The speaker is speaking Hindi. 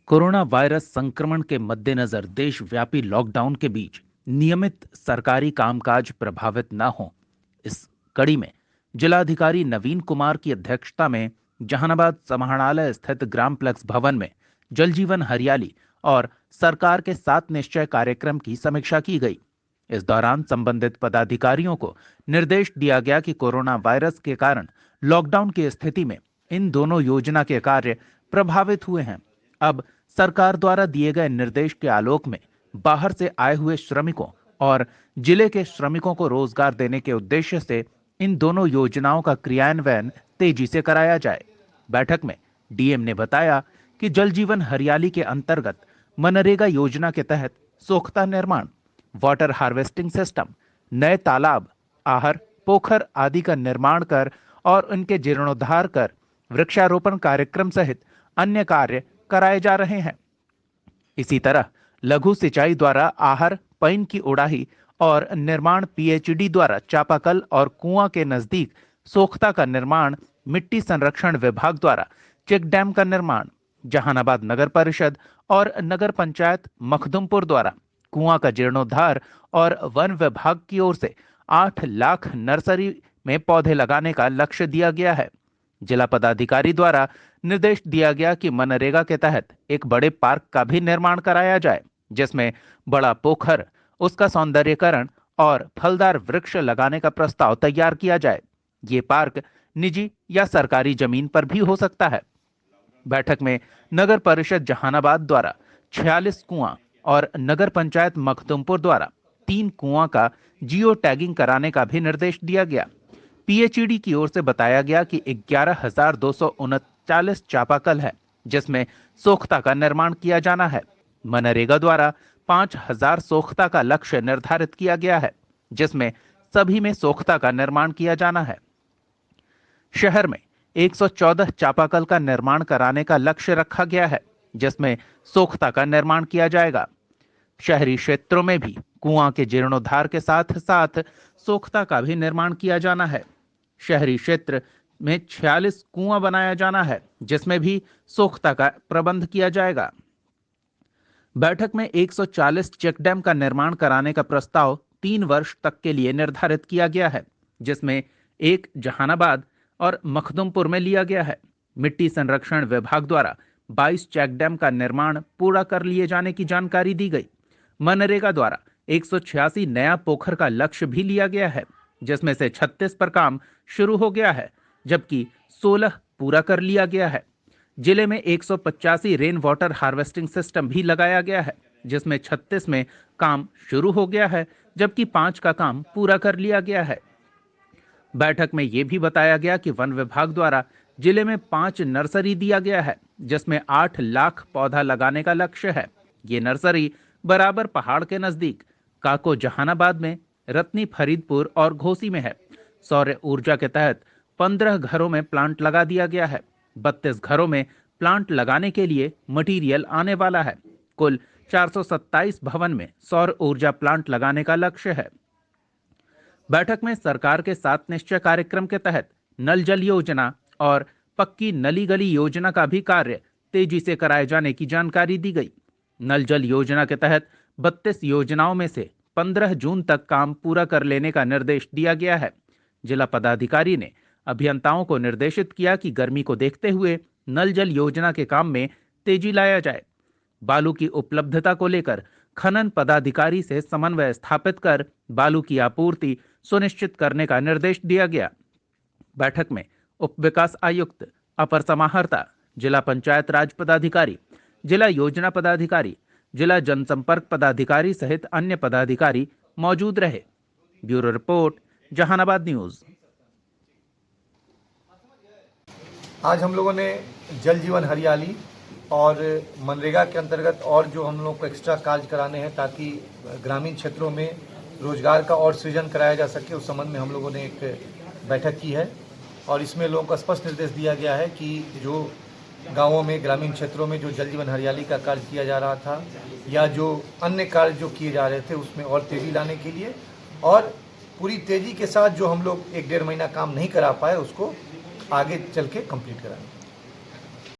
कोरोना वायरस संक्रमण के मद्देनजर देशव्यापी लॉकडाउन के बीच नियमित सरकारी कामकाज प्रभावित न हो, इस कड़ी में जिलाधिकारी नवीन कुमार की अध्यक्षता में जहानाबाद समाहरणालय स्थित ग्राम प्लेक्स भवन में जल जीवन हरियाली और सरकार के 7 निश्चय कार्यक्रम की समीक्षा की गई। इस दौरान संबंधित पदाधिकारियों को निर्देश दिया गया कि कोरोना वायरस के कारण लॉकडाउन की स्थिति में इन दोनों योजना के कार्य प्रभावित हुए हैं। अब सरकार द्वारा दिए गए निर्देश के आलोक में बाहर से आए हुए श्रमिकों और जिले के श्रमिकों को रोजगार देने के उद्देश्य से इन दोनों योजनाओं का क्रियान्वयन तेजी से कराया जाए। बैठक में डीएम ने बताया कि जल जीवन हरियाली के अंतर्गत मनरेगा योजना के तहत सोख्ता निर्माण, वाटर हार्वेस्टिंग सिस्टम, नए तालाब, आहर, पोखर आदि का निर्माण कर और उनके जीर्णोद्धार कर वृक्षारोपण कार्यक्रम सहित अन्य कार्य कराए जा रहे हैं। इसी तरह लघु सिंचाई द्वारा आहर, पइन की उड़ाही और निर्माण, पीएचडी द्वारा चापाकल और कुआं के नजदीक सोख्ता का निर्माण, मिट्टी संरक्षण विभाग द्वारा चेक डैम का निर्माण, जहानाबाद नगर परिषद और नगर पंचायत मखदुमपुर द्वारा कुआं का जीर्णोद्धार और वन विभाग की ओर से 8 लाख नर्सरी में पौधे लगाने का लक्ष्य दिया गया है। जिला पदाधिकारी द्वारा निर्देश दिया गया कि मनरेगा के तहत एक बड़े पार्क का भी निर्माण कराया जाए, जिसमें बड़ा पोखर, उसका सौंदर्यीकरण और फलदार वृक्ष लगाने का प्रस्ताव तैयार किया जाए। ये पार्क निजी या सरकारी जमीन पर भी हो सकता है। बैठक में नगर परिषद जहानाबाद द्वारा 46 कुआं और नगर पंचायत मखदुमपुर द्वारा 3 कुआं का जियो टैगिंग कराने का भी निर्देश दिया गया। पीएचईडी की ओर से बताया गया कि 11,239 चापाकल है, जिसमें सोख्ता का निर्माण किया जाना है। मनरेगा द्वारा 5,000 सोख्ता का लक्ष्य निर्धारित किया गया है, जिसमें सभी में सोख्ता का निर्माण किया जाना है। शहर में 114 चापाकल का निर्माण कराने का लक्ष्य रखा गया है, जिसमें सोख्ता का निर्माण किया जाएगा। शहरी क्षेत्रों में भी कुआं के जीर्णोद्धार के साथ साथ सोख्ता का भी निर्माण किया जाना है। शहरी क्षेत्र में 46 कुआं बनाया जाना है, जिसमें भी सोख्ता का प्रबंध किया जाएगा। बैठक में 140 चेक डैम का निर्माण कराने का प्रस्ताव 3 वर्ष तक के लिए निर्धारित किया गया है, जिसमें एक जहानाबाद और मखदुमपुर में लिया गया है। मिट्टी संरक्षण विभाग द्वारा 22 चेक डैम का निर्माण पूरा कर लिए जाने की जानकारी दी गई। मनरेगा द्वारा 186 नया पोखर का लक्ष्य भी लिया गया है, जिसमें से 36 पर काम शुरू हो गया है, जबकि 16 पूरा कर लिया गया है। जिले में 185 रेन वाटर हार्वेस्टिंग सिस्टम भी लगाया गया है, जिसमें 36 में काम शुरू हो गया है, जबकि 5 का काम पूरा कर लिया गया है। बैठक में यह भी बताया गया कि वन विभाग द्वारा जिले में 5 नर्सरी दिया गया है, जिसमें 8 लाख पौधा लगाने का लक्ष्य है। ये नर्सरी बराबर पहाड़ के नजदीक काको जहानाबाद में, रत्नी फरीदपुर और घोसी में है। सौर ऊर्जा के तहत 15 घरों में प्लांट लगा दिया गया है। 32 घरों में प्लांट लगाने के लिए मटीरियल आने वाला है। कुल 427 भवन में सौर ऊर्जा प्लांट लगाने का लक्ष्य है। बैठक में सरकार के 7 निश्चय कार्यक्रम के तहत नल जल योजना और पक्की नली गली योजना का भी कार्य तेजी से कराए जाने की जानकारी दी गई। नल जल योजना के तहत 32 योजनाओं में से 15 जून तक काम पूरा कर लेने का निर्देश दिया गया है। जिला पदाधिकारी ने अभियंताओं को निर्देशित किया कि गर्मी को देखते हुए नल जल योजना के काम में तेजी लाया जाए। बालू की उपलब्धता को लेकर खनन पदाधिकारी से समन्वय स्थापित कर बालू की आपूर्ति सुनिश्चित करने का निर्देश दिया गया। बैठक में उप विकास आयुक्त, अपर समाहर्ता, जिला पंचायत राज पदाधिकारी, जिला योजना पदाधिकारी, जिला जनसंपर्क पदाधिकारी सहित अन्य पदाधिकारी मौजूद रहे। Bureau report, Jahanabad news. आज हम लोगों ने जल जीवन हरियाली और मनरेगा के अंतर्गत और जो हम लोग को एक्स्ट्रा कार्य कराने हैं ताकि ग्रामीण क्षेत्रों में रोजगार का और सृजन कराया जा सके, उस संबंध में हम लोगों ने एक बैठक की है। और इसमें लोगों को स्पष्ट निर्देश दिया गया है कि जो गांवों में, ग्रामीण क्षेत्रों में जो जल जीवन हरियाली का कार्य किया जा रहा था या जो अन्य कार्य जो किए जा रहे थे उसमें और तेज़ी लाने के लिए, और पूरी तेज़ी के साथ जो हम लोग 1-1.5 महीना काम नहीं करा पाए उसको आगे चल के कंप्लीट कराएंगे।